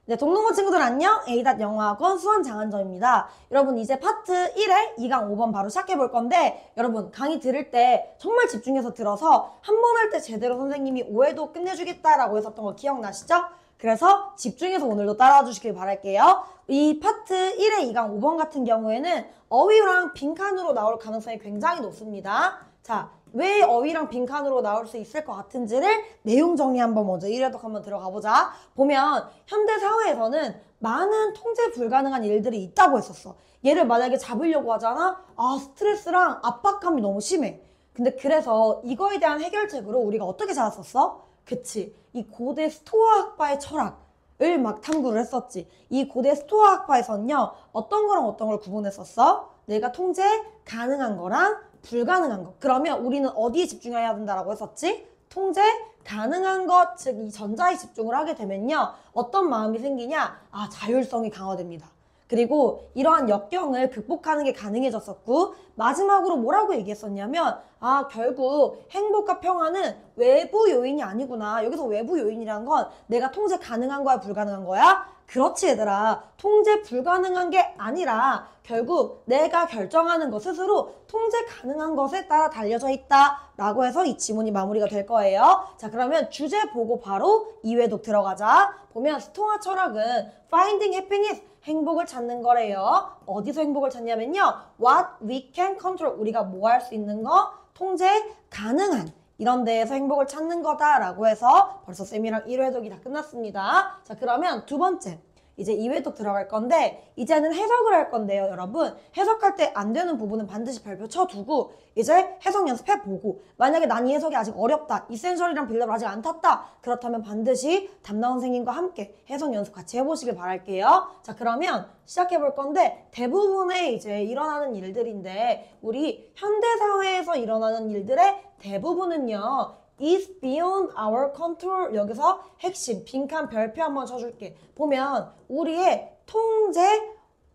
네, 동동고 친구들 안녕! A.영어학원 수원장한정입니다. 여러분 이제 파트 1의 2강 5번 바로 시작해 볼 건데 여러분 강의 들을 때 정말 집중해서 들어서 한 번 할 때 제대로 선생님이 오해도 끝내주겠다라고 했었던 거 기억나시죠? 그래서 집중해서 오늘도 따라와 주시길 바랄게요. 이 파트 1의 2강 5번 같은 경우에는 어휘랑 빈칸으로 나올 가능성이 굉장히 높습니다. 자, 왜 어휘랑 빈칸으로 나올 수 있을 것 같은지를 내용 정리 한번 먼저 1회독 한번 들어가 보자. 보면 현대 사회에서는 많은 통제 불가능한 일들이 있다고 했었어. 얘를 만약에 잡으려고 하잖아? 스트레스랑 압박감이 너무 심해. 근데 그래서 이거에 대한 해결책으로 우리가 어떻게 찾았었어? 그치. 이 고대 스토아 학파의 철학을 막 탐구를 했었지. 이 고대 스토아 학파에서는요, 어떤 거랑 어떤 걸 구분했었어? 내가 통제 가능한 거랑 불가능한 것. 그러면 우리는 어디에 집중해야 된다라고 했었지? 통제 가능한 것, 즉 이 전자에 집중을 하게 되면요. 어떤 마음이 생기냐? 자율성이 강화됩니다. 그리고 이러한 역경을 극복하는 게 가능해졌었고 마지막으로 뭐라고 얘기했었냐면 결국 행복과 평화는 외부 요인이 아니구나. 여기서 외부 요인이란 건 내가 통제 가능한 거야, 불가능한 거야? 그렇지 얘들아. 통제 불가능한 게 아니라 결국 내가 결정하는 것 스스로 통제 가능한 것에 따라 달려져 있다 라고 해서 이 지문이 마무리가 될 거예요. 자, 그러면 주제 보고 바로 2회독 들어가자. 보면 스토아 철학은 Finding Happiness, 행복을 찾는 거래요. 어디서 행복을 찾냐면요, What we can control, 우리가 뭐 할 수 있는 거, 통제 가능한 이런 데에서 행복을 찾는 거다라고 해서 벌써 쌤이랑 1회독이 다 끝났습니다. 자, 그러면 두 번째, 이제 2회독 들어갈 건데 이제는 해석을 할 건데요, 여러분. 해석할 때 안 되는 부분은 반드시 별표 쳐두고 이제 해석 연습해보고, 만약에 난 이 해석이 아직 어렵다, 이센셜이랑 빌더를 아직 안 탔다, 그렇다면 반드시 담당 선생님과 함께 해석 연습 같이 해보시길 바랄게요. 자, 그러면 시작해볼 건데 대부분의 이제 일어나는 일들인데 우리 현대사회에서 일어나는 일들의 대부분은요, is beyond our control. 여기서 핵심 빈칸 별표 한번 쳐줄게. 보면 우리의 통제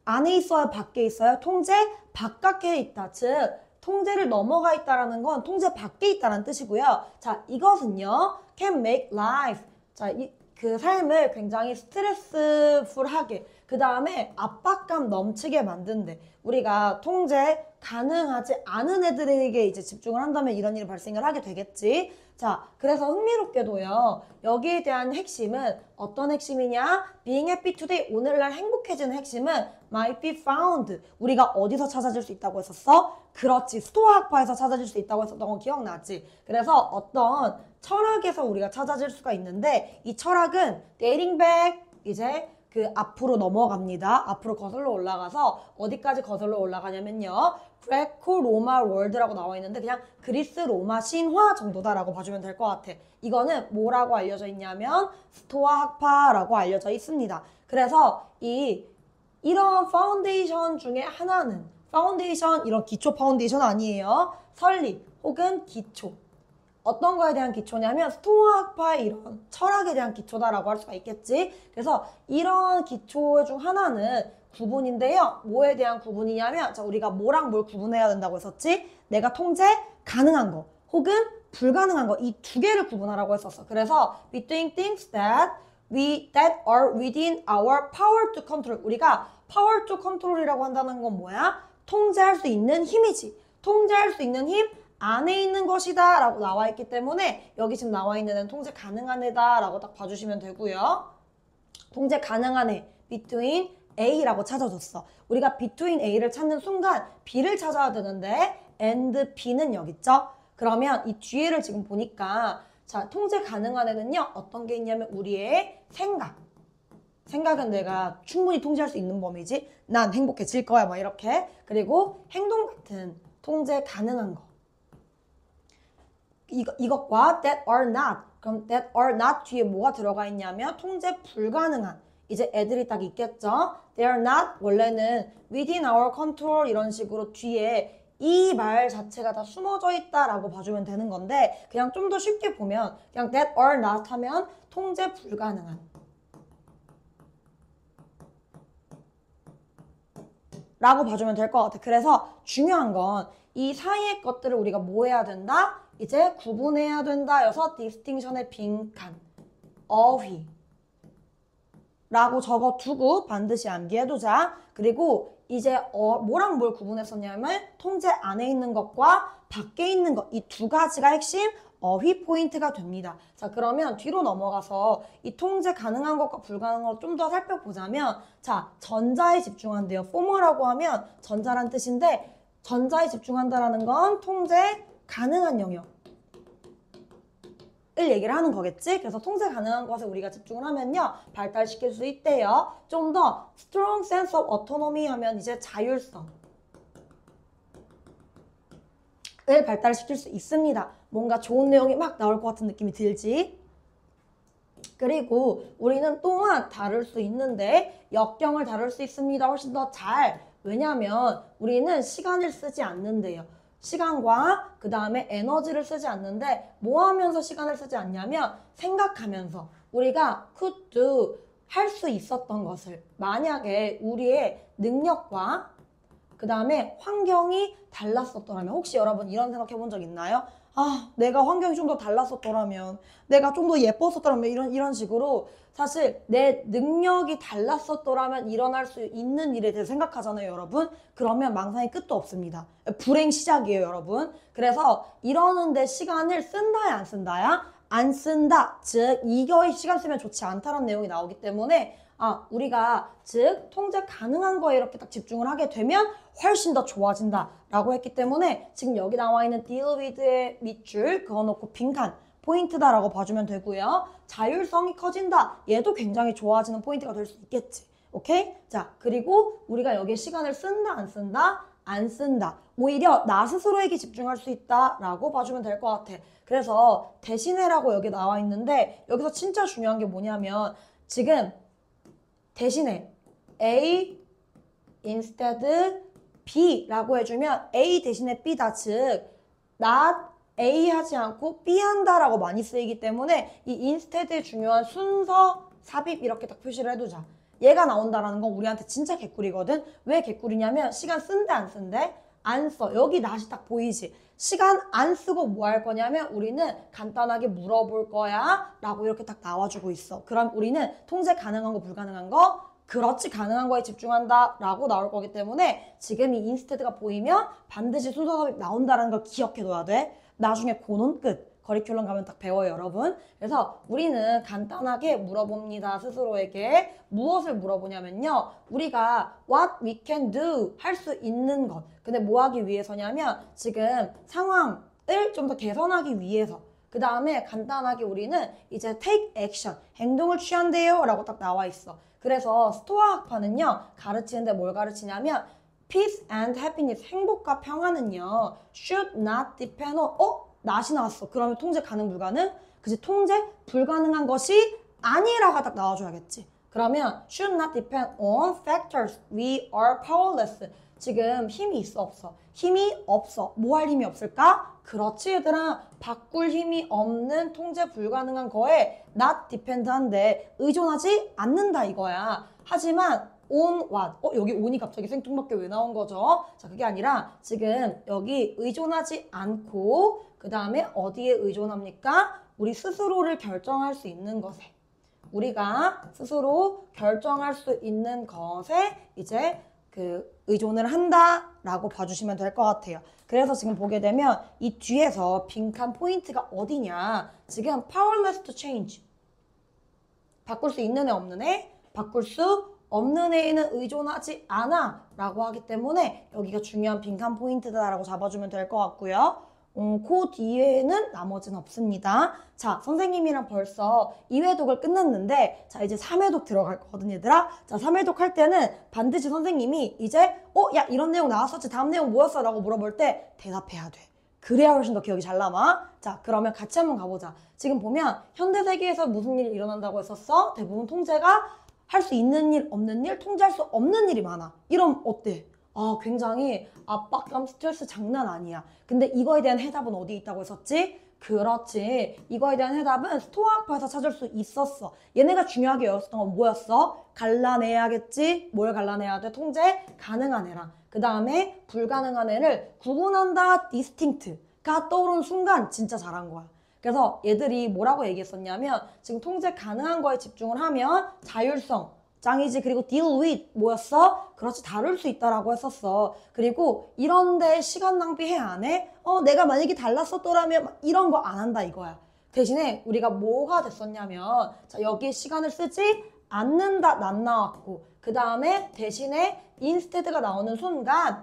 안에 있어요, 밖에 있어요? 통제 바깥에 있다. 즉 통제를 넘어가 있다라는 건 통제 밖에 있다는 뜻이고요. 자, 이것은요, can make life, 자, 그 삶을 굉장히 스트레스풀하게, 그 다음에 압박감 넘치게 만든대. 우리가 통제 가능하지 않은 애들에게 이제 집중을 한다면 이런 일이 발생을 하게 되겠지. 자, 그래서 흥미롭게도요, 여기에 대한 핵심은 어떤 핵심이냐? Being happy today, 오늘날 행복해지는 핵심은 might be found, 우리가 어디서 찾아질 수 있다고 했었어? 그렇지, 스토아 학파에서 찾아질 수 있다고 했었던 거 기억나지? 그래서 어떤 철학에서 우리가 찾아질 수가 있는데 이 철학은 dating back, 이제 그 앞으로 넘어갑니다. 앞으로 거슬러 올라가서 어디까지 거슬러 올라가냐면요, 그레코 로마 월드라고 나와 있는데 그냥 그리스 로마 신화 정도다라고 봐주면 될 것 같아. 이거는 뭐라고 알려져 있냐면 스토아 학파라고 알려져 있습니다. 그래서 이런 파운데이션 중에 하나는, 파운데이션 이런 기초 파운데이션 아니에요. 설립 혹은 기초. 어떤 거에 대한 기초냐면 스토아 학파의 이런 철학에 대한 기초다라고 할 수가 있겠지. 그래서 이런 기초 중 하나는 구분인데요. 뭐에 대한 구분이냐면, 자, 우리가 뭐랑 뭘 구분해야 된다고 했었지? 내가 통제 가능한 거 혹은 불가능한 거, 이 두 개를 구분하라고 했었어. 그래서 between things that are within our power to control, 우리가 power to control이라고 한다는 건 뭐야? 통제할 수 있는 힘이지. 통제할 수 있는 힘 안에 있는 것이다 라고 나와 있기 때문에 여기 지금 나와 있는 애는 통제 가능한 애다 라고 딱 봐주시면 되고요. 통제 가능한 애, between A라고 찾아줬어. 우리가 between A를 찾는 순간 B를 찾아야 되는데 and B는 여기 있죠? 그러면 이 뒤에를 지금 보니까, 자, 통제 가능한 애는요, 어떤 게 있냐면 우리의 생각은 내가 충분히 통제할 수 있는 범위지. 난 행복해질 거야, 막 이렇게. 그리고 행동 같은 통제 가능한 거, 이것과 that are not, 그럼 that are not 뒤에 뭐가 들어가 있냐면 통제 불가능한, 이제 애들이 딱 있겠죠. They are not, 원래는 within our control 이런 식으로 뒤에 이 말 자체가 다 숨어져 있다라고 봐주면 되는 건데, 그냥 좀 더 쉽게 보면 그냥 that are not 하면 통제 불가능한 라고 봐주면 될 것 같아. 그래서 중요한 건 이 사이의 것들을 우리가 뭐 해야 된다? 이제 구분해야 된다 여서 디스팅션의 빈칸, 어휘, 라고 적어두고 반드시 암기해두자. 그리고 이제 뭐랑 뭘 구분했었냐면 통제 안에 있는 것과 밖에 있는 것, 이 두 가지가 핵심 어휘 포인트가 됩니다. 자, 그러면 뒤로 넘어가서 이 통제 가능한 것과 불가능한 것 좀 더 살펴보자면, 자, 전자에 집중한대요. 포머라고 하면 전자란 뜻인데, 전자에 집중한다라는 건 통제 가능한 영역 을 얘기를 하는 거겠지? 그래서 통제 가능한 것에 우리가 집중을 하면요, 발달시킬 수 있대요. 좀 더 strong sense of autonomy 하면 이제 자율성 을 발달시킬 수 있습니다. 뭔가 좋은 내용이 막 나올 것 같은 느낌이 들지? 그리고 우리는 또한 다룰 수 있는데 역경을 다룰 수 있습니다. 훨씬 더 잘. 왜냐하면 우리는 시간을 쓰지 않는데요. 시간과 그 다음에 에너지를 쓰지 않는데 뭐 하면서 시간을 쓰지 않냐면 생각하면서 우리가 could do 할 수 있었던 것을 만약에 우리의 능력과 그 다음에 환경이 달랐었더라면 혹시 여러분 이런 생각해 본 적 있나요? 아, 내가 환경이 좀 더 달랐었더라면, 내가 좀 더 예뻤었더라면 이런 식으로 사실 내 능력이 달랐었더라면 일어날 수 있는 일에 대해 생각하잖아요, 여러분. 그러면 망상의 끝도 없습니다. 불행 시작이에요, 여러분. 그래서 이러는데 시간을 쓴다야 안 쓴다야? 안 쓴다. 즉 이거에 시간 쓰면 좋지 않다는 내용이 나오기 때문에 우리가 즉 통제 가능한 거에 이렇게 딱 집중을 하게 되면 훨씬 더 좋아진다 라고 했기 때문에 지금 여기 나와 있는 deal with의 밑줄 그어놓고 빈칸 포인트다 라고 봐주면 되고요. 자율성이 커진다. 얘도 굉장히 좋아지는 포인트가 될 수 있겠지. 오케이? 자, 그리고 우리가 여기에 시간을 쓴다 안 쓴다? 안 쓴다. 오히려 나 스스로에게 집중할 수 있다 라고 봐주면 될 것 같아. 그래서 대신해라고 여기 나와 있는데 여기서 진짜 중요한 게 뭐냐면 지금 대신에 A instead B라고 해주면 A 대신에 B다. 즉 not A 하지 않고 B 한다라고 많이 쓰이기 때문에 이 instead의 중요한 순서, 삽입 이렇게 딱 표시를 해두자. 얘가 나온다라는 건 우리한테 진짜 개꿀이거든. 왜 개꿀이냐면 시간 쓴대 안 쓴대? 안 써. 여기 낫이 딱 보이지? 시간 안 쓰고 뭐 할 거냐면 우리는 간단하게 물어볼 거야 라고 이렇게 딱 나와주고 있어. 그럼 우리는 통제 가능한 거 불가능한 거 그렇지 가능한 거에 집중한다 라고 나올 거기 때문에 지금 이 인스테드가 보이면 반드시 순서 삽입 나온다는 걸 기억해 둬야 돼. 나중에 고논 끝 커리큘럼 가면 딱 배워요, 여러분. 그래서 우리는 간단하게 물어봅니다. 스스로에게 무엇을 물어보냐면요, 우리가 what we can do 할 수 있는 것. 근데 뭐 하기 위해서냐면 지금 상황을 좀 더 개선하기 위해서. 그 다음에 간단하게 우리는 이제 take action 행동을 취한대요 라고 딱 나와 있어. 그래서 스토아 학파는요 가르치는데 뭘 가르치냐면 peace and happiness 행복과 평화는요 should not depend on 낫이 나왔어. 그러면 통제 가능 불가능? 그치, 통제 불가능한 것이 아니라고 딱 나와줘야겠지. 그러면 should not depend on factors we are powerless. 지금 힘이 있어 없어? 힘이 없어. 뭐 할 힘이 없을까? 그렇지 얘들아. 바꿀 힘이 없는 통제 불가능한 거에 not depend 한데 의존하지 않는다 이거야. 하지만 on what? 여기 on이 갑자기 생뚱맞게 왜 나온 거죠? 자, 그게 아니라 지금 여기 의존하지 않고 그 다음에 어디에 의존합니까? 우리 스스로를 결정할 수 있는 것에. 우리가 스스로 결정할 수 있는 것에 이제 그 의존을 한다라고 봐주시면 될 것 같아요. 그래서 지금 보게 되면 이 뒤에서 빈칸 포인트가 어디냐? 지금 powerless to change. 바꿀 수 있는 애 없는 애, 바꿀 수 없는 애에는 의존하지 않아 라고 하기 때문에 여기가 중요한 빈칸 포인트다라고 잡아주면 될 것 같고요. 그 뒤에는 나머지는 없습니다. 자, 선생님이랑 벌써 2회독을 끝냈는데 자, 이제 3회독 들어갈 거거든 얘들아. 자, 3회독 할 때는 반드시 선생님이 이제 야, 이런 내용 나왔었지? 다음 내용 뭐였어? 라고 물어볼 때 대답해야 돼. 그래야 훨씬 더 기억이 잘 남아. 자, 그러면 같이 한번 가보자. 지금 보면 현대 세계에서 무슨 일이 일어난다고 했었어? 대부분 통제가 할 수 있는 일, 없는 일, 통제할 수 없는 일이 많아. 이러면 어때? 굉장히 압박감, 스트레스 장난 아니야. 근데 이거에 대한 해답은 어디 있다고 했었지? 그렇지. 이거에 대한 해답은 스토아 학파에서 찾을 수 있었어. 얘네가 중요하게 여겼던 건 뭐였어? 갈라내야겠지? 뭘 갈라내야 돼? 통제 가능한 애랑. 그 다음에 불가능한 애를 구분한다, 디스팅트가 떠오른 순간 진짜 잘한 거야. 그래서 얘들이 뭐라고 얘기했었냐면 지금 통제 가능한 거에 집중을 하면 자율성, 짱이지. 그리고 deal with 뭐였어? 그렇지, 다룰 수 있다라고 했었어. 그리고 이런데 시간 낭비해 안 해? 내가 만약에 달랐었더라면 막 이런 거 안 한다 이거야. 대신에 우리가 뭐가 됐었냐면 자, 여기에 시간을 쓰지 않는다 난 나왔고 그 다음에 대신에 instead가 나오는 순간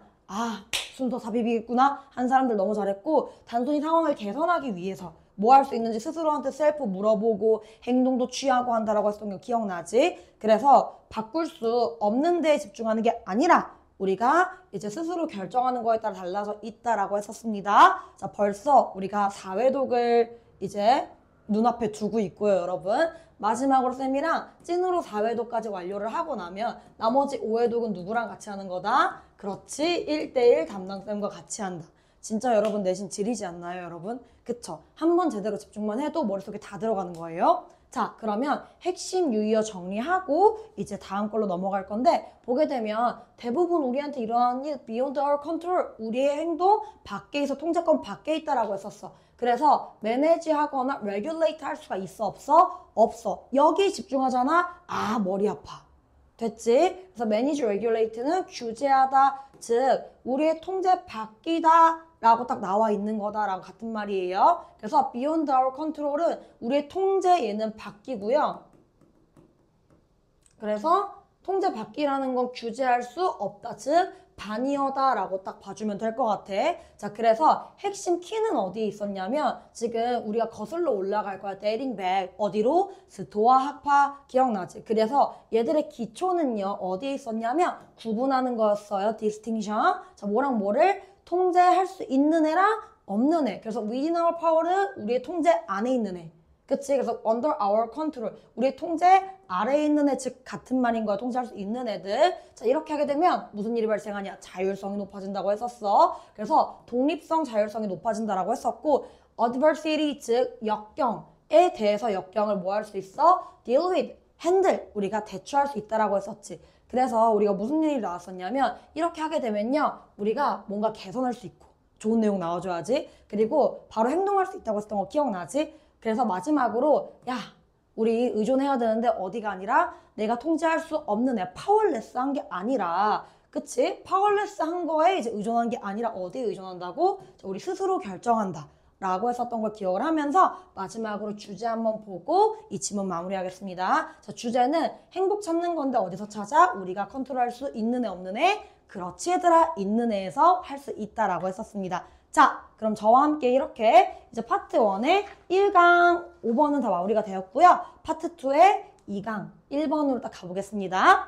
순서 삽입이겠구나 한 사람들 너무 잘했고 단순히 상황을 개선하기 위해서 뭐 할 수 있는지 스스로한테 셀프 물어보고 행동도 취하고 한다라고 했던 거 기억나지? 그래서 바꿀 수 없는 데에 집중하는 게 아니라 우리가 이제 스스로 결정하는 거에 따라 달라져 있다라고 했었습니다. 자, 벌써 우리가 4회독을 이제 눈앞에 두고 있고요, 여러분. 마지막으로 쌤이랑 찐으로 4회독까지 완료를 하고 나면 나머지 5회독은 누구랑 같이 하는 거다? 그렇지, 1대1 담당쌤과 같이 한다. 진짜 여러분 내신 지리지 않나요, 여러분? 그쵸? 한 번 제대로 집중만 해도 머릿속에 다 들어가는 거예요. 자, 그러면 핵심 유의어 정리하고 이제 다음 걸로 넘어갈 건데 보게 되면 대부분 우리한테 이러한 일 beyond our control, 우리의 행동 밖에 있어, 통제권 밖에 있다라고 했었어. 그래서 매니지하거나 레귤레이트 할 수가 있어, 없어? 없어. 여기에 집중하잖아? 머리 아파. 됐지? 그래서 manage, regulate는 규제하다, 즉 우리의 통제 밖이다 라고 딱 나와 있는 거다라고 같은 말이에요. 그래서 beyond our control은 우리의 통제 얘는 밖이고요. 그래서 통제 밖이라는 건 규제할 수 없다, 즉 반이어다 라고 딱 봐주면 될 것 같아. 자, 그래서 핵심 키는 어디에 있었냐면 지금 우리가 거슬러 올라갈 거야. dating back. 어디로? 스토아 학파 기억나지? 그래서 얘들의 기초는요 어디에 있었냐면 구분하는 거였어요. distinction. 자, 뭐랑 뭐를 통제할 수 있는 애랑 없는 애. 그래서 within our power는 우리의 통제 안에 있는 애. 그치? 그래서 under our control, 우리의 통제 아래에 있는 애, 즉 같은 말인 거야. 통제할 수 있는 애들. 자, 이렇게 하게 되면 무슨 일이 발생하냐? 자율성이 높아진다고 했었어. 그래서 독립성, 자율성이 높아진다라고 했었고 adversity, 즉 역경에 대해서 역경을 뭐 할 수 있어? deal with, handle, 우리가 대처할 수 있다라고 했었지. 그래서 우리가 무슨 일이 나왔었냐면 이렇게 하게 되면요 우리가 뭔가 개선할 수 있고 좋은 내용 나와줘야지. 그리고 바로 행동할 수 있다고 했던 거 기억나지? 그래서 마지막으로 우리 의존해야 되는데 어디가 아니라 내가 통제할 수 없는 애, 파워레스한 게 아니라, 그치? 파워레스한 거에 이제 의존한 게 아니라 어디에 의존한다고? 우리 스스로 결정한다 라고 했었던 걸 기억을 하면서 마지막으로 주제 한번 보고 이 지문 마무리하겠습니다. 자, 주제는 행복 찾는 건데 어디서 찾아? 우리가 컨트롤할 수 있는 애 없는 애? 그렇지 얘들아, 있는 애에서 할 수 있다라고 했었습니다. 자, 그럼 저와 함께 이렇게 이제 파트 1의 1강 5번은 다 마무리가 되었고요. 파트 2의 2강 1번으로 딱 가보겠습니다.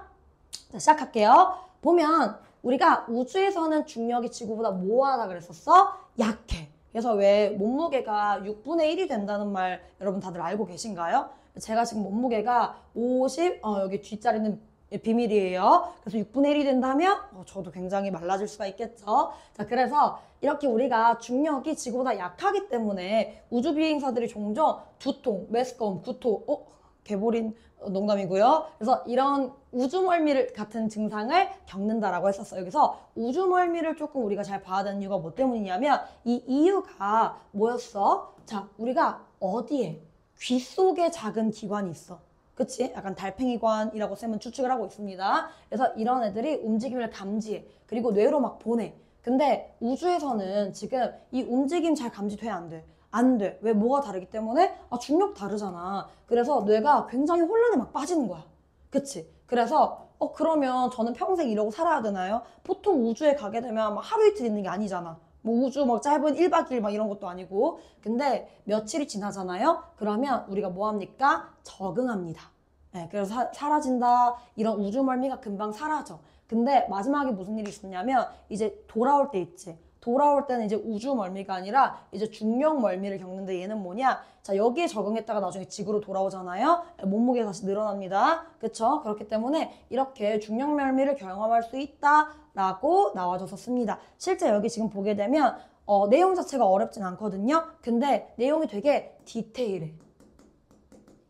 자, 시작할게요. 보면 우리가 우주에서는 중력이 지구보다 뭐하다 그랬었어? 약해. 그래서 왜 몸무게가 6분의 1이 된다는 말 여러분 다들 알고 계신가요? 제가 지금 몸무게가 50, 여기 뒷자리는 비밀이에요. 그래서 6분의 1이 된다면 저도 굉장히 말라질 수가 있겠죠. 자, 그래서 이렇게 우리가 중력이 지구보다 약하기 때문에 우주 비행사들이 종종 두통, 메스꺼움, 구토, 개보린 농담이고요. 그래서 이런 우주멀미를 같은 증상을 겪는다라고 했었어요. 여기서 우주멀미를 조금 우리가 잘 봐야 되는 이유가 뭐 때문이냐면 이 이유가 뭐였어? 자, 우리가 어디에? 귀 속에 작은 기관이 있어. 그치? 약간 달팽이관이라고 쌤은 추측을 하고 있습니다. 그래서 이런 애들이 움직임을 감지해. 그리고 뇌로 막 보내. 근데 우주에서는 지금 이 움직임 잘 감지돼? 안 돼? 안 돼. 왜? 뭐가 다르기 때문에? 중력 다르잖아. 그래서 뇌가 굉장히 혼란에 막 빠지는 거야. 그치? 그래서 그러면 저는 평생 이러고 살아야 되나요? 보통 우주에 가게 되면 막 하루 이틀 있는 게 아니잖아. 뭐 우주 막 짧은 1박 2일 막 이런 것도 아니고. 근데 며칠이 지나잖아요? 그러면 우리가 뭐 합니까? 적응합니다. 네, 그래서 사라진다. 이런 우주멀미가 금방 사라져. 근데 마지막에 무슨 일이 있었냐면 이제 돌아올 때 있지. 돌아올 때는 이제 우주멀미가 아니라 이제 중력멀미를 겪는데 얘는 뭐냐? 자, 여기에 적응했다가 나중에 지구로 돌아오잖아요. 몸무게가 다시 늘어납니다. 그쵸? 그렇기 때문에 이렇게 중력멀미를 경험할 수 있다라고 나와줬었습니다. 실제 여기 지금 보게 되면 내용 자체가 어렵진 않거든요. 근데 내용이 되게 디테일해.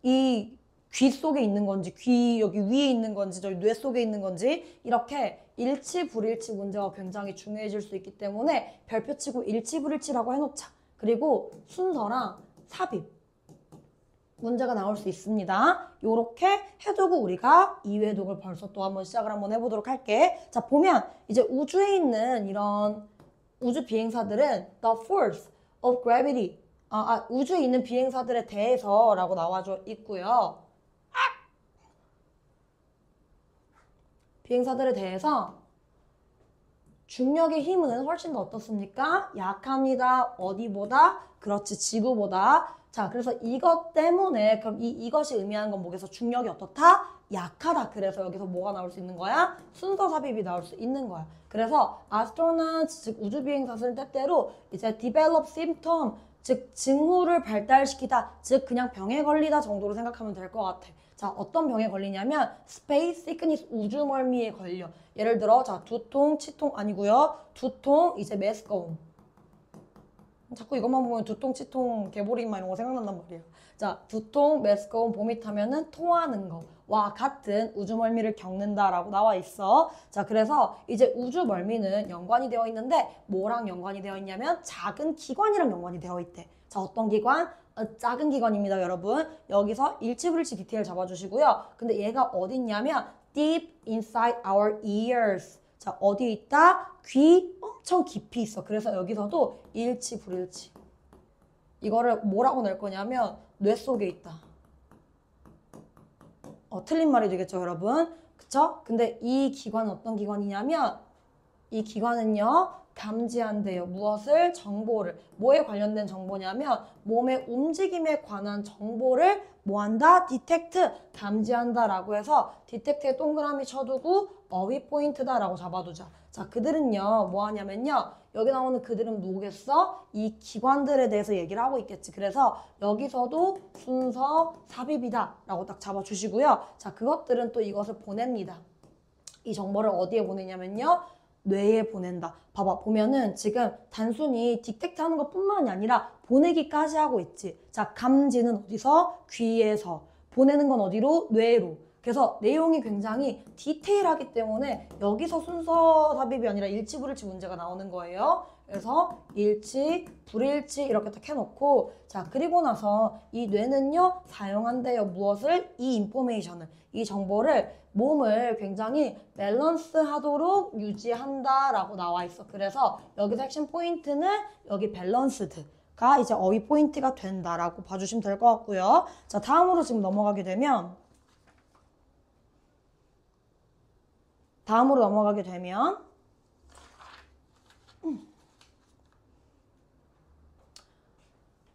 이 귀 속에 있는 건지, 귀 여기 위에 있는 건지, 저희 뇌 속에 있는 건지 이렇게 일치 불일치 문제가 굉장히 중요해질 수 있기 때문에 별표치고 일치 불일치라고 해놓자. 그리고 순서랑 삽입 문제가 나올 수 있습니다. 요렇게 해두고 우리가 이해독을 벌써 또 한번 시작을 한번 해보도록 할게. 자, 보면 이제 우주에 있는 이런 우주 비행사들은 the force of gravity, 우주에 있는 비행사들에 대해서 라고 나와져 있고요. 비행사들에 대해서 중력의 힘은 훨씬 더 어떻습니까? 약합니다. 어디보다? 그렇지, 지구보다. 자, 그래서 이것 때문에 그럼 이것이 의미하는 건 뭐겠어? 중력이 어떻다? 약하다. 그래서 여기서 뭐가 나올 수 있는 거야? 순서 삽입이 나올 수 있는 거야. 그래서 astronauts, 즉 우주비행사들은 때때로 이제 develop symptom, 즉 징후를 발달시키다, 즉 그냥 병에 걸리다 정도로 생각하면 될 것 같아. 자, 어떤 병에 걸리냐면 space sickness, 우주멀미에 걸려. 예를 들어 자, 두통, 치통 아니고요. 두통, 이제 메스꺼움. 자꾸 이것만 보면 두통, 치통, 개보리만 이런 거 생각난단 말이에요. 자, 두통, 메스꺼움, 보밋하면은 토하는 거와 같은 우주멀미를 겪는다라고 나와 있어. 자, 그래서 이제 우주멀미는 연관이 되어 있는데 뭐랑 연관이 되어 있냐면 작은 기관이랑 연관이 되어 있대. 자, 어떤 기관? 작은 기관입니다, 여러분. 여기서 일치불일치 디테일 잡아주시고요. 근데 얘가 어디 있냐면 deep inside our ears. 자, 어디에 있다? 귀 엄청 깊이 있어. 그래서 여기서도 일치, 불일치. 이거를 뭐라고 낼 거냐면 뇌 속에 있다. 틀린 말이 되겠죠, 여러분? 그쵸? 근데 이 기관은 어떤 기관이냐면 이 기관은요, 감지한대요. 무엇을? 정보를. 뭐에 관련된 정보냐면 몸의 움직임에 관한 정보를 뭐한다? 디텍트, 감지한다라고 해서 디텍트에 동그라미 쳐두고 어휘 포인트다 라고 잡아두자. 자, 그들은요, 뭐 하냐면요, 여기 나오는 그들은 뭐겠어? 이 기관들에 대해서 얘기를 하고 있겠지. 그래서 여기서도 순서 삽입이다 라고 딱 잡아주시고요. 자, 그것들은 또 이것을 보냅니다. 이 정보를 어디에 보내냐면요, 뇌에 보낸다. 봐봐, 보면은 지금 단순히 디텍트 하는 것 뿐만이 아니라 보내기까지 하고 있지. 자, 감지는 어디서? 귀에서. 보내는 건 어디로? 뇌로. 그래서 내용이 굉장히 디테일하기 때문에 여기서 순서 삽입이 아니라 일치, 불일치 문제가 나오는 거예요. 그래서 일치, 불일치 이렇게 딱 해놓고, 자, 그리고 나서 이 뇌는요, 사용한대요. 무엇을? 이 인포메이션을, 이 정보를 몸을 굉장히 밸런스 하도록 유지한다라고 나와 있어. 그래서 여기서 핵심 포인트는 여기 밸런스드가 이제 어휘 포인트가 된다라고 봐주시면 될 것 같고요. 자, 다음으로 지금 넘어가게 되면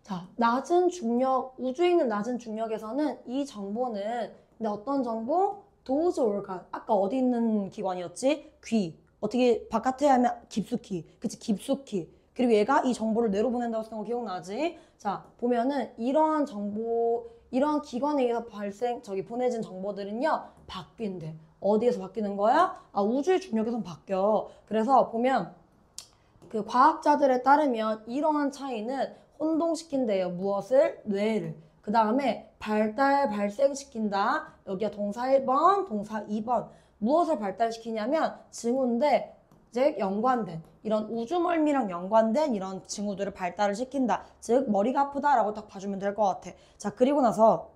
자, 낮은 중력, 우주에 있는 낮은 중력에서는 이 정보는, 근데 어떤 정보? 도즈 organ. 아까 어디 있는 기관이었지? 귀. 어떻게 바깥에 하면 깊숙이. 그치, 깊숙이. 그리고 얘가 이 정보를 뇌로 보낸다고 했던 거 기억나지? 자, 보면은 이러한 정보, 이러한 기관에 의해서 보내진 정보들은요, 바뀐대. 어디에서 바뀌는 거야? 우주의 중력에선 바뀌어. 그래서 보면 그 과학자들에 따르면 이러한 차이는 혼동시킨대요. 무엇을? 뇌를. 그 다음에 발생시킨다. 여기가 동사 1번, 동사 2번. 무엇을 발달시키냐면 징후인데, 즉 연관된 이런 우주멀미랑 연관된 이런 징후들을 발달을 시킨다. 즉 머리가 아프다라고 딱 봐주면 될 것 같아. 자, 그리고 나서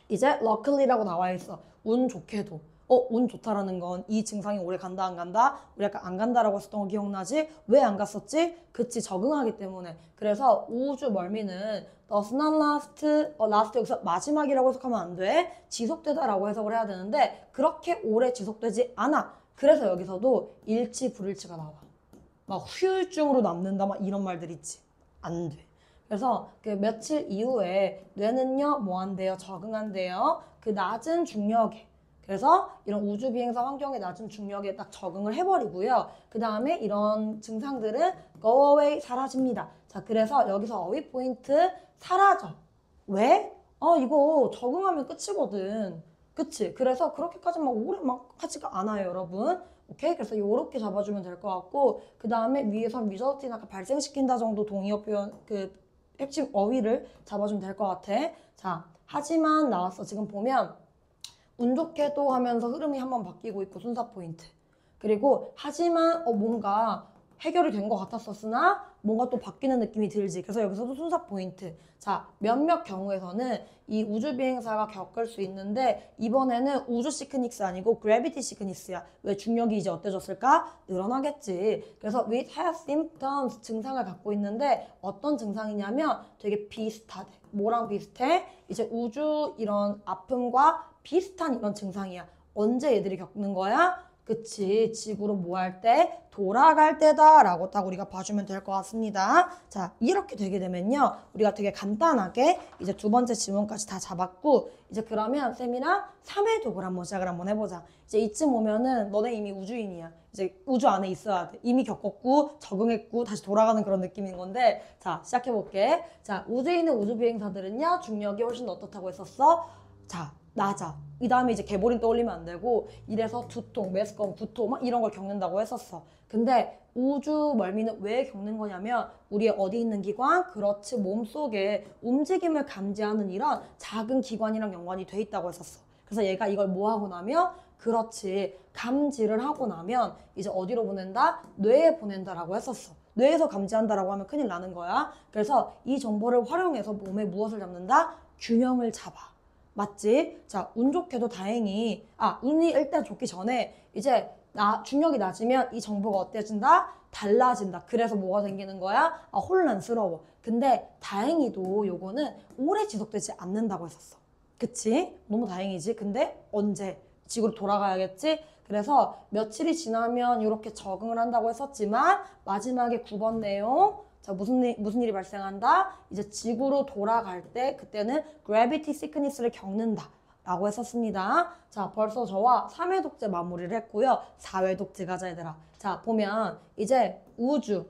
이제 luckily라고 나와 있어. 운 좋게도. 운 좋다라는 건 이 증상이 오래 간다 안 간다? 우리 아까 안 간다라고 했었던 거 기억나지? 왜 안 갔었지? 그치, 적응하기 때문에. 그래서 우주 멀미는 does not last, last 여기서 마지막이라고 해석하면 안 돼. 지속되다라고 해석을 해야 되는데 그렇게 오래 지속되지 않아. 그래서 여기서도 일치, 불일치가 나와. 막 후유증으로 남는다 막 이런 말들 있지. 안 돼. 그래서 그 며칠 이후에 뇌는요, 뭐 한대요? 적응한대요. 그 낮은 중력에. 그래서 이런 우주 비행사 환경의 낮은 중력에 딱 적응을 해버리고요. 그 다음에 이런 증상들은 go away, 사라집니다. 자, 그래서 여기서 어휘 포인트 사라져. 왜? 이거 적응하면 끝이거든. 그치? 그래서 그렇게까지 막 오래 막 하지가 않아요, 여러분. 오케이? 그래서 요렇게 잡아주면 될 것 같고, 그 다음에 위에선 result나 아까 발생시킨다 정도 동의어 표현, 그 핵심 어휘를 잡아주면 될 것 같아. 자, 하지만 나왔어. 지금 보면 운 좋게도 하면서 흐름이 한번 바뀌고 있고 순서 포인트. 그리고 하지만 뭔가 해결이 된 것 같았었으나 뭔가 또 바뀌는 느낌이 들지. 그래서 여기서도 순서 포인트. 자, 몇몇 경우에서는 이 우주 비행사가 겪을 수 있는데 이번에는 우주 시크니스 아니고 그래비티 시크니스야. 왜 중력이 이제 어때졌을까? 늘어나겠지. 그래서 with has symptoms 증상을 갖고 있는데 어떤 증상이냐면 되게 비슷하대. 뭐랑 비슷해? 이제 우주 이런 아픔과 비슷한 이런 증상이야. 언제 얘들이 겪는 거야? 그치, 지구로 뭐 할 때? 돌아갈 때다 라고 딱 우리가 봐주면 될 것 같습니다. 자, 이렇게 되게 되면요, 우리가 되게 간단하게 이제 두 번째 질문까지 다 잡았고, 이제 그러면 쌤이랑 3회독을 한번 시작을 한번 해보자. 이제 이쯤 오면은 너네 이미 우주인이야. 이제 우주 안에 있어야 돼. 이미 겪었고 적응했고 다시 돌아가는 그런 느낌인 건데, 자, 시작해볼게. 자, 우주에 있는 우주비행사들은요, 중력이 훨씬 더 어떻다고 했었어? 자, 낮아. 이 다음에 이제 개보린 떠올리면 안 되고, 이래서 두통, 메스꺼움, 구토 막 이런 걸 겪는다고 했었어. 근데 우주 멀미는 왜 겪는 거냐면 우리의 어디 있는 기관? 그렇지, 몸속에 움직임을 감지하는 이런 작은 기관이랑 연관이 돼 있다고 했었어. 그래서 얘가 이걸 뭐 하고 나면, 그렇지, 감지를 하고 나면 이제 어디로 보낸다? 뇌에 보낸다라고 했었어. 뇌에서 감지한다라고 하면 큰일 나는 거야. 그래서 이 정보를 활용해서 몸에 무엇을 잡는다? 균형을 잡아. 맞지? 자, 운 좋게도 다행히, 운이 일단 좋기 전에 이제 중력이 낮으면 이 정보가 어때진다? 달라진다. 그래서 뭐가 생기는 거야? 혼란스러워. 근데 다행히도 요거는 오래 지속되지 않는다고 했었어. 그치? 너무 다행이지. 근데 언제? 지구로 돌아가야겠지? 그래서 며칠이 지나면 이렇게 적응을 한다고 했었지만 마지막에 9번 내용, 자, 무슨 일이 발생한다? 이제 지구로 돌아갈 때 그때는 gravity sickness를 겪는다 라고 했었습니다. 자, 벌써 저와 3회 독재 마무리를 했고요. 4회 독재 가자 얘들아. 자, 보면 이제 우주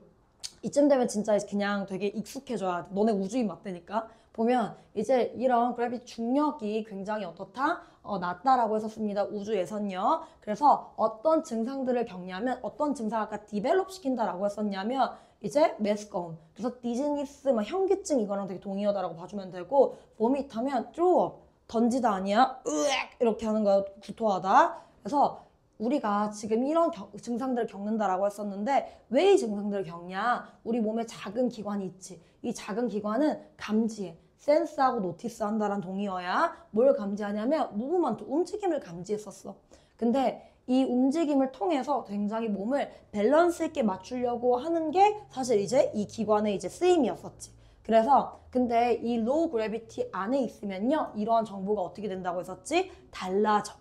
이쯤 되면 진짜 그냥 되게 익숙해져야 돼. 너네 우주인 맞다니까. 보면 이제 이런 그래비티 중력이 굉장히 어떻다? 낮다라고 했었습니다. 우주에선요. 그래서 어떤 증상들을 겪냐면, 어떤 증상을 아까 디벨롭 시킨다라고 했었냐면 이제 메스꺼움, 그래서 디즈니스, 막 현기증 이거랑 되게 동의어다라고 봐주면 되고, 보밋하면 throw 던지다 아니야? 으악 이렇게 하는 거야. 구토하다. 그래서 우리가 지금 이런 증상들을 겪는다라고 했었는데 왜 이 증상들을 겪냐? 우리 몸에 작은 기관이 있지. 이 작은 기관은 감지해. 센스하고 노티스 한다란 동의어야. 뭘 감지하냐면 무브먼트, 움직임을 감지했었어. 근데 이 움직임을 통해서 굉장히 몸을 밸런스 있게 맞추려고 하는 게 사실 이제 이 기관의 이제 쓰임이었었지. 그래서 근데 이 로우 그래비티 안에 있으면요, 이러한 정보가 어떻게 된다고 했었지? 달라져.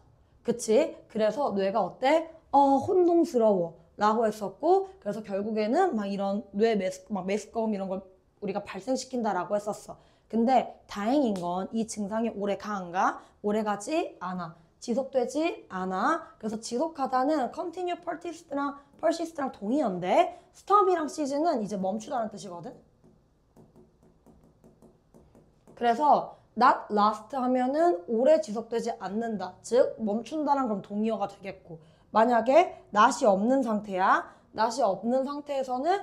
그치? 그래서 뇌가 어때? 혼동스러워 라고 했었고, 그래서 결국에는 막 이런 뇌 메스꺼움 이런 걸 우리가 발생시킨다라고 했었어. 근데 다행인 건 이 증상이 오래 가안가? 오래 가지 않아. 지속되지 않아. 그래서 지속하다는 continue, persist랑 동의어인데, stop이랑 cease는 이제 멈추다는 뜻이거든. 그래서 not last 하면은 오래 지속되지 않는다. 즉 멈춘다란 그럼 동의어가 되겠고, 만약에 not이 없는 상태야. not이 없는 상태에서는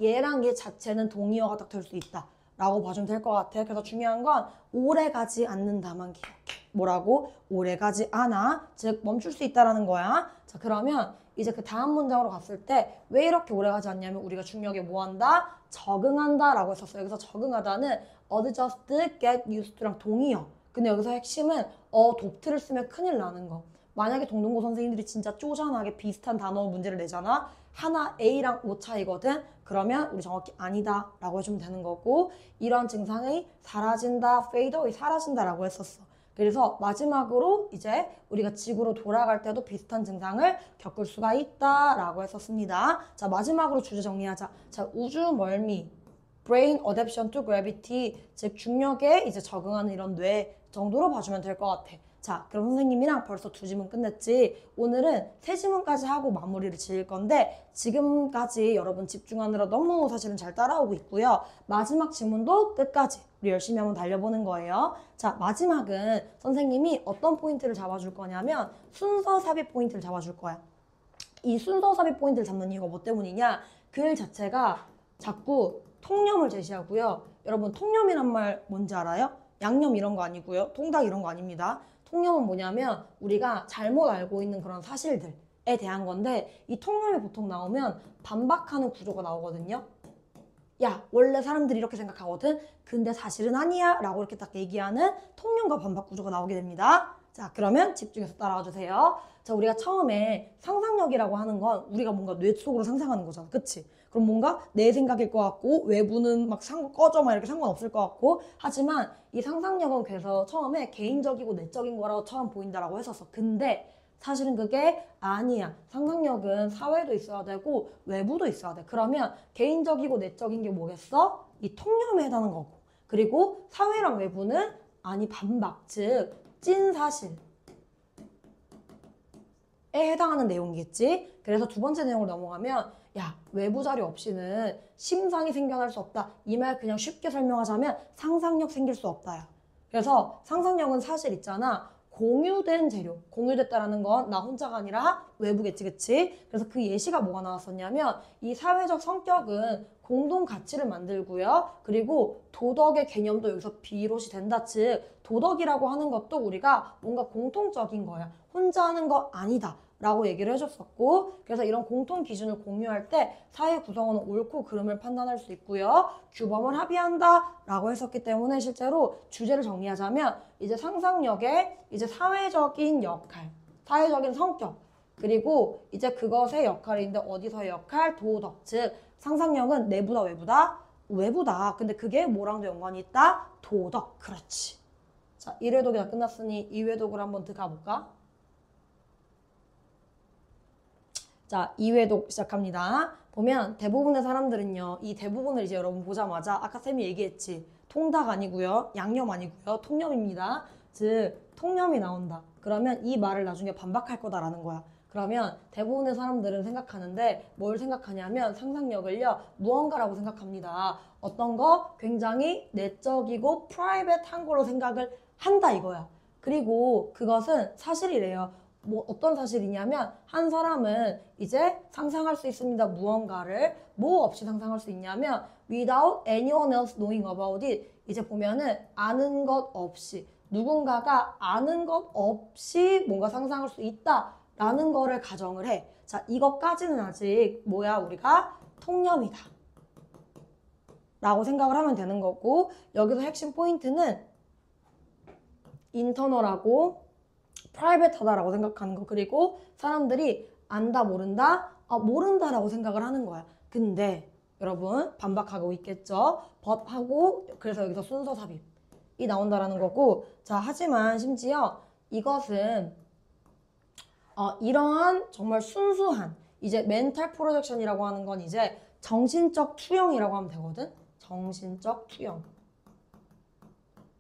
얘랑 얘 자체는 동의어가 딱 될 수 있다 라고 봐주면 될 것 같아. 그래서 중요한 건 오래 가지 않는다만 기억해. 뭐라고? 오래 가지 않아. 즉 멈출 수 있다라는 거야. 자, 그러면 이제 그 다음 문장으로 갔을 때 왜 이렇게 오래 가지 않냐면 우리가 중력에 뭐 한다? 적응한다 라고 했었어요. 여기서 적응하다는 adjust, get used to랑 동의어. 근데 여기서 핵심은 adopt를 쓰면 큰일 나는 거. 만약에 동동고 선생님들이 진짜 쪼잔하게 비슷한 단어 문제를 내잖아. 하나 A랑 O 차이거든. 그러면 우리 정확히 아니다 라고 해주면 되는 거고, 이런 증상이 사라진다, fade away, 사라진다 라고 했었어. 그래서 마지막으로 이제 우리가 지구로 돌아갈 때도 비슷한 증상을 겪을 수가 있다 라고 했었습니다. 자, 마지막으로 주제 정리하자. 자, 우주 멀미, brain adaptation to gravity, 즉 중력에 이제 적응하는 이런 뇌 정도로 봐주면 될 것 같아. 자, 그럼 선생님이랑 벌써 2지문 끝냈지? 오늘은 3지문까지 하고 마무리를 지을 건데, 지금까지 여러분 집중하느라 너무 사실은 잘 따라오고 있고요. 마지막 지문도 끝까지 우리 열심히 한번 달려보는 거예요. 자, 마지막은 선생님이 어떤 포인트를 잡아줄 거냐면 순서 삽입 포인트를 잡아줄 거야. 이 순서 삽입 포인트를 잡는 이유가 뭐 때문이냐? 글 자체가 자꾸 통념을 제시하고요. 여러분, 통념이란 말 뭔지 알아요? 양념 이런 거 아니고요. 통닭 이런 거 아닙니다. 통념은 뭐냐면 우리가 잘못 알고 있는 그런 사실들, 대한 건데 이 통념이 보통 나오면 반박하는 구조가 나오거든요. 야, 원래 사람들이 이렇게 생각하거든. 근데 사실은 아니야. 라고 이렇게 딱 얘기하는 통념과 반박 구조가 나오게 됩니다. 자, 그러면 집중해서 따라와 주세요. 자, 우리가 처음에 상상력이라고 하는 건 우리가 뭔가 뇌 속으로 상상하는 거잖아. 그치? 그럼 뭔가 내 생각일 것 같고 외부는 막 꺼져 막 이렇게 상관없을 것 같고 하지만 이 상상력은 그래서 처음에 개인적이고 내적인 거라고처럼 보인다라고 했었어. 근데 사실은 그게 아니야. 상상력은 사회도 있어야 되고 외부도 있어야 돼. 그러면 개인적이고 내적인 게 뭐겠어? 이 통념에 해당하는 거고. 그리고 사회랑 외부는 아니 반박, 즉 찐 사실에 해당하는 내용이겠지. 그래서 두 번째 내용으로 넘어가면 야, 외부 자료 없이는 심상이 생겨날 수 없다. 이 말 그냥 쉽게 설명하자면 상상력 생길 수 없다야. 그래서 상상력은 사실 있잖아. 공유된 재료. 공유됐다라는 건 나 혼자가 아니라 외부겠지, 그치? 그래서 그 예시가 뭐가 나왔었냐면 이 사회적 성격은 공동 가치를 만들고요. 그리고 도덕의 개념도 여기서 비롯이 된다. 즉 도덕이라고 하는 것도 우리가 뭔가 공통적인 거야. 혼자 하는 거 아니다. 라고 얘기를 해줬었고 그래서 이런 공통 기준을 공유할 때 사회 구성원은 옳고 그름을 판단할 수 있고요. 규범을 합의한다 라고 했었기 때문에 실제로 주제를 정리하자면 이제 상상력의 이제 사회적인 역할, 사회적인 성격 그리고 이제 그것의 역할인데 어디서의 역할? 도덕. 즉 상상력은 내부다 외부다? 외부다. 근데 그게 뭐랑도 연관이 있다? 도덕. 그렇지. 자, 1회독이 다 끝났으니 2회독을 한번 더 가볼까? 자, 2회독 시작합니다. 보면 대부분의 사람들은요. 이 대부분을 이제 여러분 보자마자 아까 쌤이 얘기했지. 통닭 아니고요. 양념 아니고요. 통념입니다. 즉 통념이 나온다. 그러면 이 말을 나중에 반박할 거다라는 거야. 그러면 대부분의 사람들은 생각하는데 뭘 생각하냐면 상상력을요. 무언가라고 생각합니다. 어떤 거 굉장히 내적이고 프라이빗한 거로 생각을 한다 이거야. 그리고 그것은 사실이래요. 뭐 어떤 사실이냐면 한 사람은 이제 상상할 수 있습니다. 무언가를 뭐 없이 상상할 수 있냐면 without anyone else knowing about it. 이제 보면은 아는 것 없이 누군가가 아는 것 없이 뭔가 상상할 수 있다라는 거를 가정을 해. 자, 이것까지는 아직 뭐야 우리가 통념이다 라고 생각을 하면 되는 거고 여기서 핵심 포인트는 인터널하고 프라이빗하다라고 생각하는 거 그리고 사람들이 안다 모른다 모른다라고 생각을 하는 거야. 근데 여러분 반박하고 있겠죠. 법하고 그래서 여기서 순서 삽입이 나온다라는 거고 자 하지만 심지어 이것은 이러한 정말 순수한 이제 멘탈 프로젝션이라고 하는 건 이제 정신적 투영이라고 하면 되거든. 정신적 투영.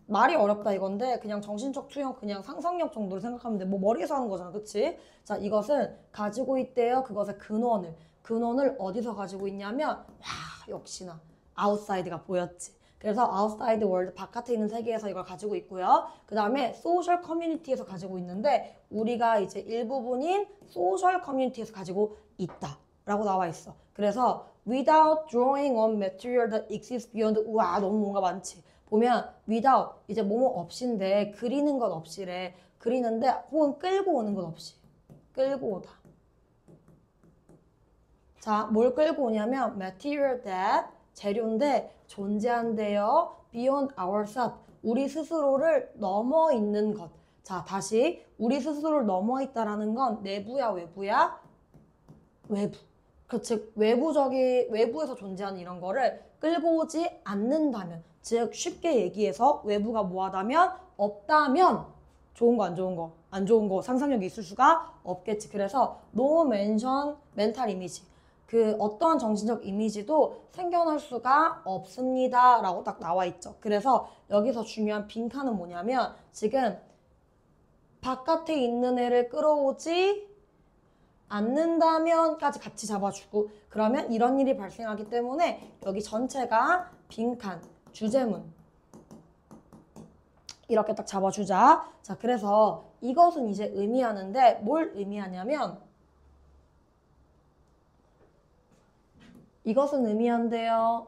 말이 어렵다 이건데 그냥 정신적 투영 그냥 상상력 정도로 생각하면 돼. 뭐 머리에서 하는 거잖아. 그치? 자 이것은 가지고 있대요. 그것의 근원을 어디서 가지고 있냐면 와 역시나 아웃사이드가 보였지. 그래서 아웃사이드 월드 바깥에 있는 세계에서 이걸 가지고 있고요. 그 다음에 소셜 커뮤니티에서 가지고 있는데 우리가 이제 일부분인 소셜 커뮤니티에서 가지고 있다 라고 나와 있어. 그래서 without drawing on material that exists beyond 우와 너무 뭔가 많지. 보면 without 이제 뭐뭐 없이인데 그리는 것 없이래. 그리는데 혹은 끌고 오는 것 없이. 끌고 오다. 자, 뭘 끌고 오냐면 material that 재료인데 존재한대요. beyond ourselves 우리 스스로를 넘어 있는 것. 자, 다시 우리 스스로를 넘어 있다라는 건 내부야 외부야? 외부. 즉 외부에서 존재하는 이런 거를 끌고 오지 않는다면 즉 쉽게 얘기해서 외부가 뭐하다면 없다면 좋은 거 안 좋은 거 안 좋은 거 상상력이 있을 수가 없겠지. 그래서 no mention mental image 그 어떠한 정신적 이미지도 생겨날 수가 없습니다 라고 딱 나와 있죠. 그래서 여기서 중요한 빈칸은 뭐냐면 지금 바깥에 있는 애를 끌어오지 않는다면까지 같이 잡아주고 그러면 이런 일이 발생하기 때문에 여기 전체가 빈칸, 주제문 이렇게 딱 잡아주자. 자, 그래서 이것은 이제 의미하는데 뭘 의미하냐면 이것은 의미한대요.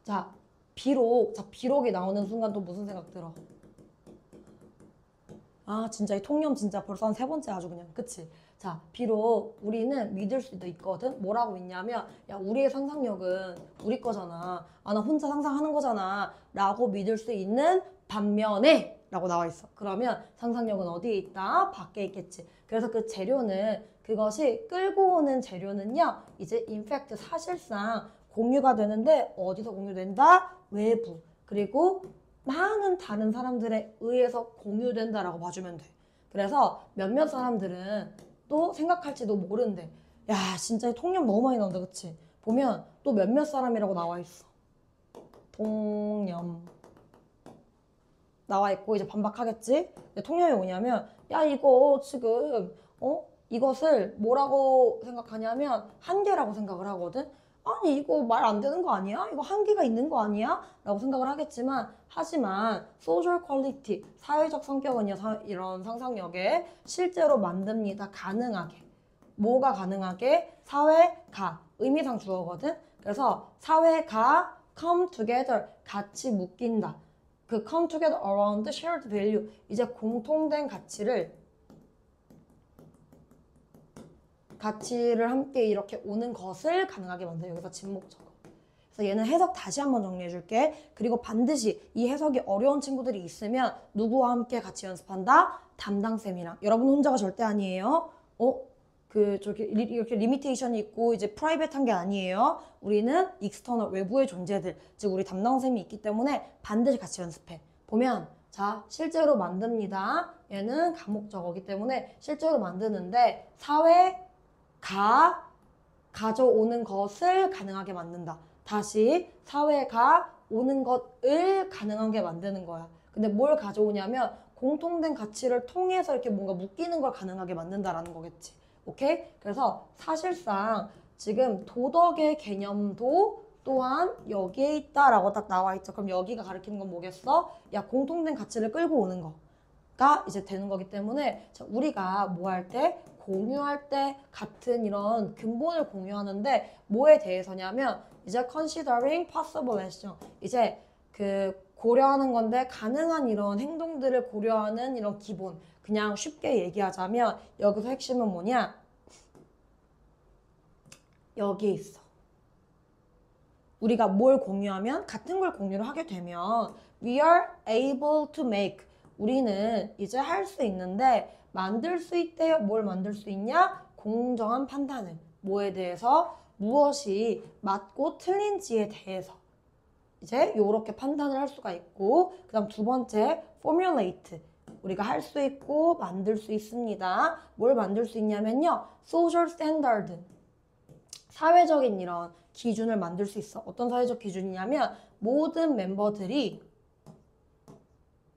자, 비록이 나오는 순간 또 무슨 생각 들어? 아, 진짜 이 통념 진짜 벌써 한 세 번째 아주 그냥, 그치? 자, 비록 우리는 믿을 수도 있거든? 뭐라고 있냐면, 야, 우리의 상상력은 우리 거잖아. 아, 나 혼자 상상하는 거잖아. 라고 믿을 수 있는 반면에, 라고 나와 있어. 그러면 상상력은 어디에 있다? 밖에 있겠지. 그래서 그 재료는, 그것이 끌고 오는 재료는요, 이제 인팩트 사실상 공유가 되는데, 어디서 공유된다? 외부. 그리고 많은 다른 사람들에 의해서 공유된다라고 봐주면 돼. 그래서 몇몇 사람들은 또 생각할지도 모른대. 야, 진짜 이 통념 너무 많이 나온다, 그치? 보면 또 몇몇 사람이라고 나와 있어. 통념. 나와 있고 이제 반박하겠지? 근데 통념이 뭐냐면, 야, 이거 지금, 이것을 뭐라고 생각하냐면 한계라고 생각을 하거든? 아니, 이거 말 안 되는 거 아니야? 이거 한계가 있는 거 아니야? 라고 생각을 하겠지만, 하지만 social quality, 사회적 성격은요, 이런 상상력에 실제로 만듭니다. 가능하게. 뭐가 가능하게? 사회가. 의미상 주어거든? 그래서 사회가 come together, 같이 묶인다. 그 come together around shared value, 이제 공통된 가치를 함께 이렇게 오는 것을 가능하게 만들어요. 여기서 진목적어. 그래서 얘는 해석 다시 한번 정리해 줄게. 그리고 반드시 이 해석이 어려운 친구들이 있으면 누구와 함께 같이 연습한다? 담당쌤이랑. 여러분 혼자가 절대 아니에요. 이렇게 리미테이션이 있고 이제 프라이빗한 게 아니에요. 우리는 익스터널, 외부의 존재들, 즉 우리 담당쌤이 있기 때문에 반드시 같이 연습해. 보면 자, 실제로 만듭니다. 얘는 감목적어기 때문에 실제로 만드는데 사회가 가져오는 것을 가능하게 만든다. 다시 사회가 오는 것을 가능하게 만드는 거야. 근데 뭘 가져오냐면 공통된 가치를 통해서 이렇게 뭔가 묶이는 걸 가능하게 만든다라는 거겠지. 오케이? 그래서 사실상 지금 도덕의 개념도 또한 여기에 있다라고 딱 나와 있죠. 그럼 여기가 가리키는 건 뭐겠어? 야, 공통된 가치를 끌고 오는 거가 이제 되는 거기 때문에 자, 우리가 뭐 할 때? 공유할 때 같은 이런 근본을 공유하는데 뭐에 대해서냐면 이제 considering possible action, 이제 그 고려하는 건데 가능한 이런 행동들을 고려하는 이런 기본. 그냥 쉽게 얘기하자면 여기서 핵심은 뭐냐? 여기에 있어. 우리가 뭘 공유하면 같은 걸 공유를 하게 되면 we are able to make, 우리는 이제 할 수 있는데 만들 수 있대요. 뭘 만들 수 있냐? 공정한 판단을. 뭐에 대해서? 무엇이 맞고 틀린지에 대해서 이제 요렇게 판단을 할 수가 있고, 그 다음 두 번째 formulate, 우리가 할 수 있고 만들 수 있습니다. 뭘 만들 수 있냐면요, social standard, 사회적인 이런 기준을 만들 수 있어. 어떤 사회적 기준이냐면 모든 멤버들이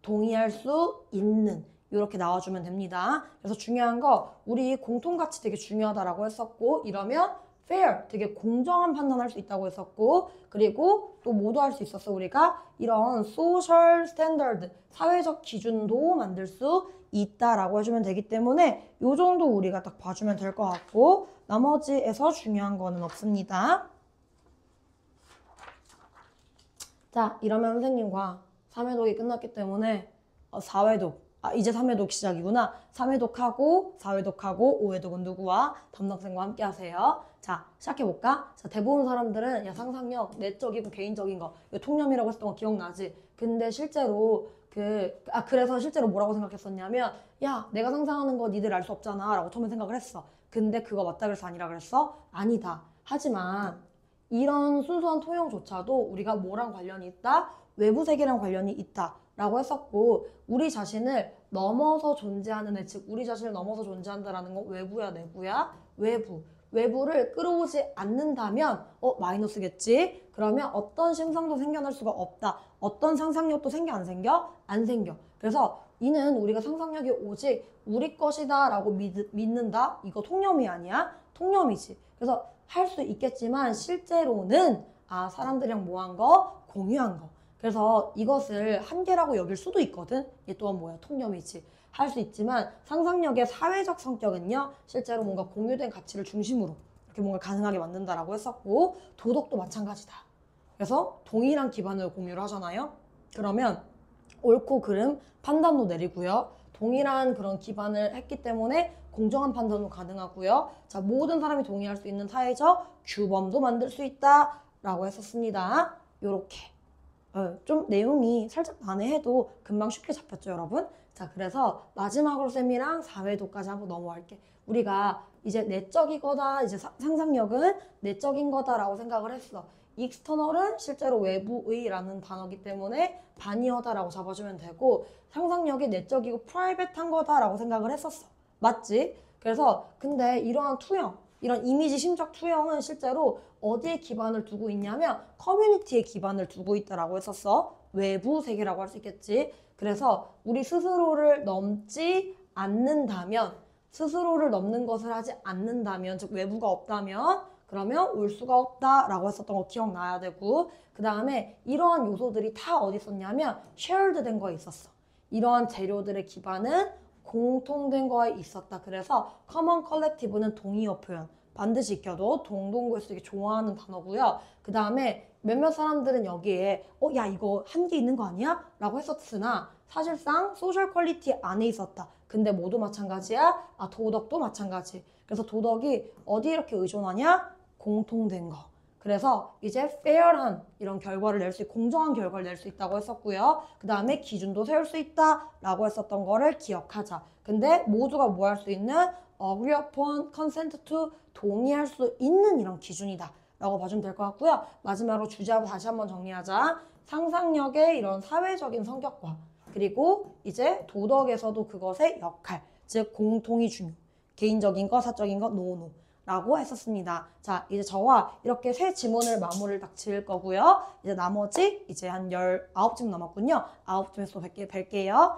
동의할 수 있는, 이렇게 나와주면 됩니다. 그래서 중요한 거, 우리 공통가치 되게 중요하다라고 했었고, 이러면 fair, 되게 공정한 판단할 수 있다고 했었고, 그리고 또 뭐도 할 수 있었어. 우리가 이런 social standard, 사회적 기준도 만들 수 있다라고 해주면 되기 때문에 요 정도 우리가 딱 봐주면 될 것 같고, 나머지에서 중요한 거는 없습니다. 자, 이러면 선생님과 3회독이 끝났기 때문에 4회독, 이제 3회독 시작이구나. 3회독하고 4회독하고 5회독은 누구와? 담당생과 함께 하세요. 자, 시작해볼까? 자, 대부분 사람들은 야, 상상력, 내적이고 개인적인 거, 이거 통념이라고 했던 거 기억나지? 근데 실제로 그래서 실제로 뭐라고 생각했었냐면, 야, 내가 상상하는 거 니들 알 수 없잖아 라고 처음에 생각을 했어. 근데 그거 맞다 그래서 아니라 그랬어? 아니다. 하지만 이런 순수한 통용조차도 우리가 뭐랑 관련이 있다? 외부 세계랑 관련이 있다 라고 했었고, 우리 자신을 넘어서 존재하는 애, 즉 우리 자신을 넘어서 존재한다라는 건 외부야 내부야? 외부. 외부를 끌어오지 않는다면 마이너스겠지? 그러면 어떤 심상도 생겨날 수가 없다. 어떤 상상력도 생겨 안 생겨? 안 생겨. 그래서 이는 우리가 상상력이 오직 우리 것이다 라고 믿는다? 이거 통념이 아니야? 통념이지. 그래서 할 수 있겠지만 실제로는 사람들이랑 뭐 한 거? 공유한 거. 그래서 이것을 한계라고 여길 수도 있거든. 얘 또한 뭐야? 통념이지. 할 수 있지만 상상력의 사회적 성격은요, 실제로 뭔가 공유된 가치를 중심으로 이렇게 뭔가 가능하게 만든다라고 했었고, 도덕도 마찬가지다. 그래서 동일한 기반을 공유를 하잖아요. 그러면 옳고 그름 판단도 내리고요. 동일한 그런 기반을 했기 때문에 공정한 판단도 가능하고요. 자, 모든 사람이 동의할 수 있는 사회적 규범도 만들 수 있다라고 했었습니다. 요렇게. 좀 내용이 살짝 난해해도 금방 쉽게 잡혔죠, 여러분? 자, 그래서 마지막으로 쌤이랑 사회도까지 한번 넘어갈게. 우리가 이제 내적인 거다, 이제 상상력은 내적인 거다라고 생각을 했어. 익스터널은 실제로 외부의라는 단어이기 때문에 반이어다라고 잡아주면 되고, 상상력이 내적이고 프라이빗한 거다라고 생각을 했었어. 맞지? 그래서 근데 이러한 투영, 이런 이미지 심적 투영은 실제로 어디에 기반을 두고 있냐면 커뮤니티에 기반을 두고 있다라고 했었어. 외부 세계라고 할 수 있겠지. 그래서 우리 스스로를 넘지 않는다면, 스스로를 넘는 것을 하지 않는다면, 즉 외부가 없다면 그러면 올 수가 없다라고 했었던 거 기억나야 되고, 그 다음에 이러한 요소들이 다 어디 있었냐면 shared 된 거에 있었어. 이러한 재료들의 기반은 공통된 거에 있었다. 그래서 common collective는 동의어 표현 반드시 익혀도 동동구에 쓰기 좋아하는 단어고요. 그 다음에 몇몇 사람들은 여기에 야 이거 한계 있는 거 아니야? 라고 했었으나 사실상 소셜 퀄리티 안에 있었다. 근데 모두 마찬가지야? 도덕도 마찬가지. 그래서 도덕이 어디 이렇게 의존하냐? 공통된 거. 그래서 이제 fair한 이런 결과를 낼 수 있고 공정한 결과를 낼 수 있다고 했었고요. 그 다음에 기준도 세울 수 있다라고 했었던 거를 기억하자. 근데 모두가 뭐 할 수 있는 agree upon, consent to, 동의할 수 있는 이런 기준이다 라고 봐주면 될 것 같고요. 마지막으로 주제하고 다시 한번 정리하자. 상상력의 이런 사회적인 성격과 그리고 이제 도덕에서도 그것의 역할, 즉 공통이 중요. 개인적인 거, 사적인 거, 노노. 라고 했었습니다. 자, 이제 저와 이렇게 세 지문을 마무리를 딱 지을 거고요. 이제 나머지 이제 한 19쯤 남았군요. 9쯤에서 또 뵐게요.